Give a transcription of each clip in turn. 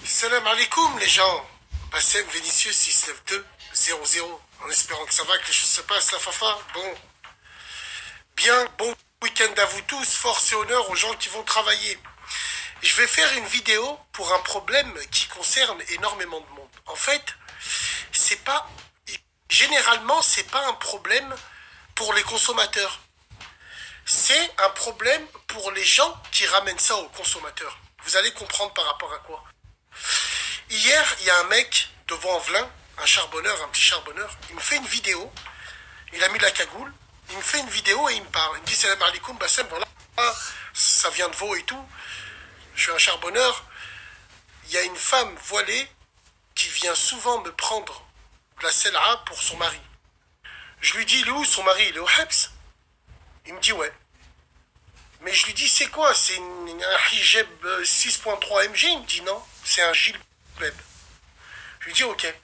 Salam alaikum les gens. Bassem Vénitius 692 en espérant que ça va, que les choses se passent, la fafa. Bon, bien, bon week-end à vous tous, force et honneur aux gens qui vont travailler. Je vais faire une vidéo pour un problème qui concerne énormément de monde. En fait, c'est pas, généralement, c'est pas un problème pour les consommateurs. C'est un problème pour les gens qui ramènent ça aux consommateurs. Vous allez comprendre par rapport à quoi. Hier, il y a un mec devant Envelin, un charbonneur, un petit charbonneur. Il me fait une vidéo. Il a mis la cagoule. Il me fait une vidéo et il me parle. Il me dit salam alaikum, Bassem, voilà, ça vient de Vaud et tout. Je suis un charbonneur. Il y a une femme voilée qui vient souvent me prendre de la sel'a pour son mari. Je lui dis, il est où son mari? Il est au Hebs. Il me dit, ouais. Mais je lui dis, c'est quoi? C'est un hijab 6.3 mg? Il me dit, non, c'est un gilbeb. Je lui dis, ok.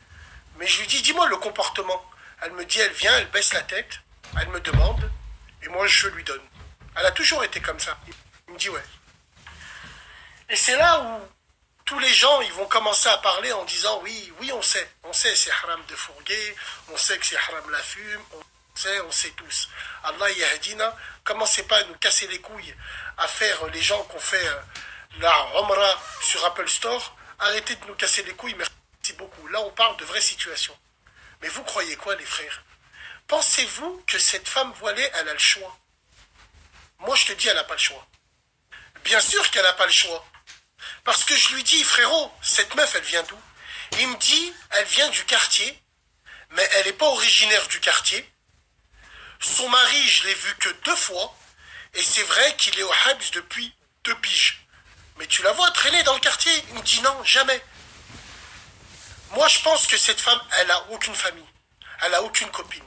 Mais je lui dis, dis-moi le comportement. Elle me dit, elle vient, elle baisse la tête, elle me demande, et moi je lui donne. Elle a toujours été comme ça. Il me dit, ouais. Et c'est là où tous les gens, ils vont commencer à parler en disant, oui, oui, on sait c'est haram de fourguer, on sait que c'est haram la fume, on sait tous. Allah yahdina, commencez pas à nous casser les couilles, à faire les gens qui ont fait la Umrah sur Apple Store, arrêtez de nous casser les couilles, merci beaucoup. Là, on parle de vraies situations. Mais vous croyez quoi, les frères? Pensez-vous que cette femme voilée, elle a le choix? Moi, je te dis, elle n'a pas le choix. Bien sûr qu'elle n'a pas le choix. Parce que je lui dis, frérot, cette meuf, elle vient d'où? Il me dit, elle vient du quartier, mais elle n'est pas originaire du quartier. Son mari, je l'ai vu que 2 fois, et c'est vrai qu'il est au Habs depuis 2 piges. Mais tu la vois traîner dans le quartier? Il me dit non, jamais. Moi, je pense que cette femme, elle n'a aucune famille. Elle n'a aucune copine.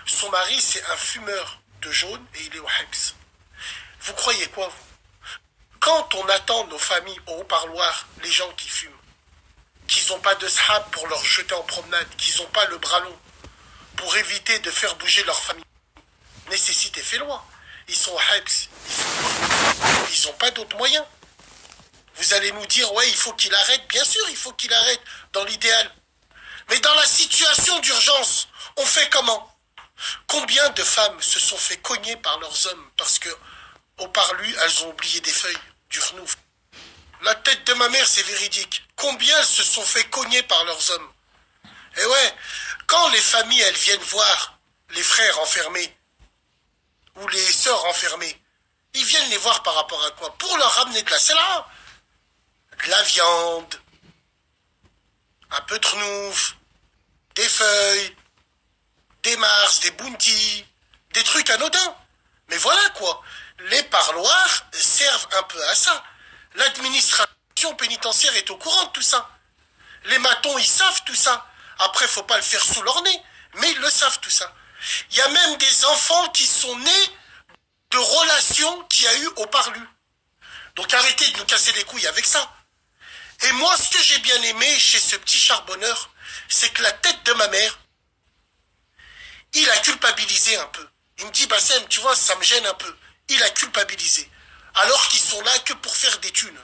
Son mari, c'est un fumeur de jaune et il est au Habs. Vous croyez quoi, vous? Quand on attend nos familles au haut-parloir, les gens qui fument, qu'ils n'ont pas de sahab pour leur jeter en promenade, qu'ils n'ont pas le bras long, pour éviter de faire bouger leur famille, nécessité fait loi. Ils sont au Habs. Ils n'ont pas d'autres moyens. Vous allez nous dire, ouais, il faut qu'il arrête. Bien sûr, il faut qu'il arrête, dans l'idéal. Mais dans la situation d'urgence, on fait comment? Combien de femmes se sont fait cogner par leurs hommes parce que, au parlu, elles ont oublié des feuilles, du renouf. La tête de ma mère, c'est véridique. Combien elles se sont fait cogner par leurs hommes? Et ouais, quand les familles, elles viennent voir les frères enfermés, ou les sœurs enfermées, ils viennent les voir par rapport à quoi? Pour leur ramener de la sel'a, de la viande, un peu de renouf, des feuilles, des mars, des bounties, des trucs anodins. Mais voilà quoi, les parloirs servent un peu à ça. L'administration pénitentiaire est au courant de tout ça. Les matons, ils savent tout ça. Après, faut pas le faire sous leur nez, mais ils le savent tout ça. Il y a même des enfants qui sont nés de relations qu'il y a eu au parlu. Donc arrêtez de nous casser les couilles avec ça. Et moi, ce que j'ai bien aimé chez ce petit charbonneur, c'est que la tête de ma mère, il a culpabilisé un peu. Il me dit, Bassem, tu vois, ça me gêne un peu. Il a culpabilisé. Alors qu'ils sont là que pour faire des thunes.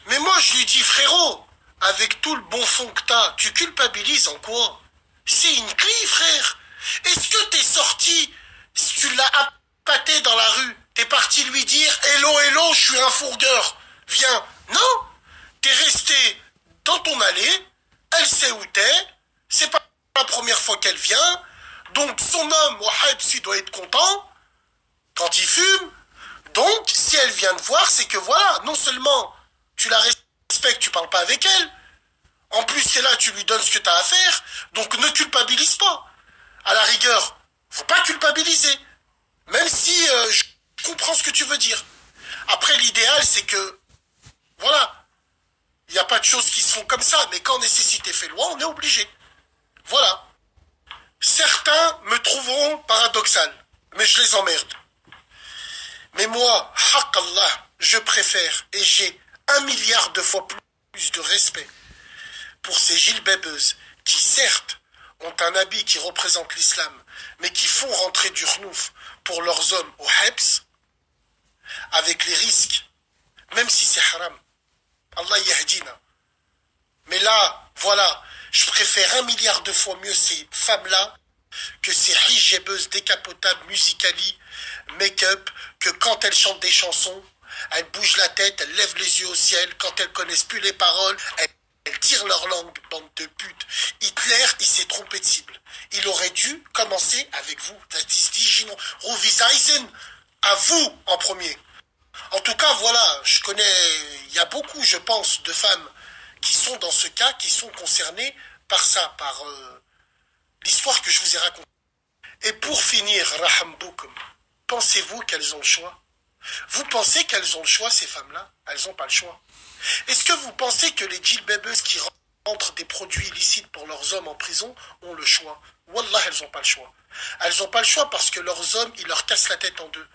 Mais moi, je lui dis, frérot, avec tout le bon fond que t'as, tu culpabilises en quoi? C'est une grille, frère. Est-ce que t'es sorti, si tu l'as appâté dans la rue, t'es parti lui dire, hello, hello, je suis un fourgueur, viens. Non, t'es resté dans ton allée, elle sait où t'es, c'est pas la première fois qu'elle vient, donc son homme, au Habs, il doit être content quand il fume. Donc, si elle vient te voir, c'est que voilà, non seulement tu la respectes, tu parles pas avec elle, en plus c'est là, tu lui donnes ce que tu as à faire, donc ne culpabilise pas. À la rigueur, faut pas culpabiliser, même si je comprends ce que tu veux dire. Après, l'idéal, c'est que, voilà, il n'y a pas de choses qui se font comme ça, mais quand nécessité fait loi, on est obligé. Voilà. Certains me trouveront paradoxal, mais je les emmerde. Mais moi, haq Allah, je préfère et j'ai 1 milliard de fois plus de respect pour ces gilbébeuses qui, certes, ont un habit qui représente l'islam, mais qui font rentrer du renouf pour leurs hommes au Hebs, avec les risques, même si c'est haram. Allah yahdina. Mais là, voilà, je préfère 1 milliard de fois mieux ces femmes-là que ces hijabeuses décapotables, musicali, make-up, que quand elles chantent des chansons, elles bougent la tête, elles lèvent les yeux au ciel, quand elles connaissent plus les paroles, elles tirent leur langue, bande de putes. Hitler, il s'est trompé de cible. Il aurait dû commencer avec vous. Das ist die Ruvisaisen, à vous en premier. En tout cas, voilà, je connais, il y a beaucoup, je pense, de femmes qui sont dans ce cas, qui sont concernées par ça, par l'histoire que je vous ai racontée. Et pour finir, Raham Boukoum, pensez-vous qu'elles ont le choix? Vous pensez qu'elles ont le choix, ces femmes-là? Elles n'ont pas le choix. Est-ce que vous pensez que les djilbabeuses qui rentrent des produits illicites pour leurs hommes en prison ont le choix? Wallah, elles n'ont pas le choix. Elles n'ont pas le choix parce que leurs hommes, ils leur cassent la tête en deux.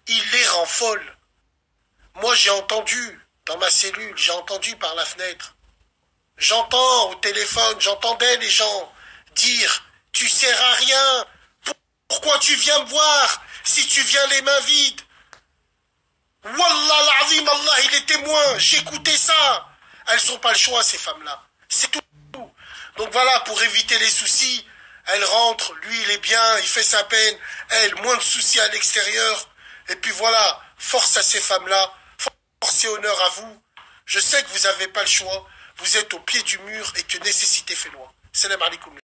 Ils les rendent folles. Moi, j'ai entendu, dans ma cellule, j'ai entendu par la fenêtre. J'entends au téléphone, j'entendais les gens dire « Tu sers à rien. Pourquoi tu viens me voir si tu viens les mains vides ?» Wallah l'azim, Allah, il est témoin. J'écoutais ça. Elles n'ont pas le choix, ces femmes-là. C'est tout. Donc voilà, pour éviter les soucis, elle rentre, lui, il est bien, il fait sa peine. Elle, moins de soucis à l'extérieur. Et puis voilà, force à ces femmes-là. Force et honneur à vous. Je sais que vous n'avez pas le choix. Vous êtes au pied du mur et que nécessité fait loi. Salam alaikum.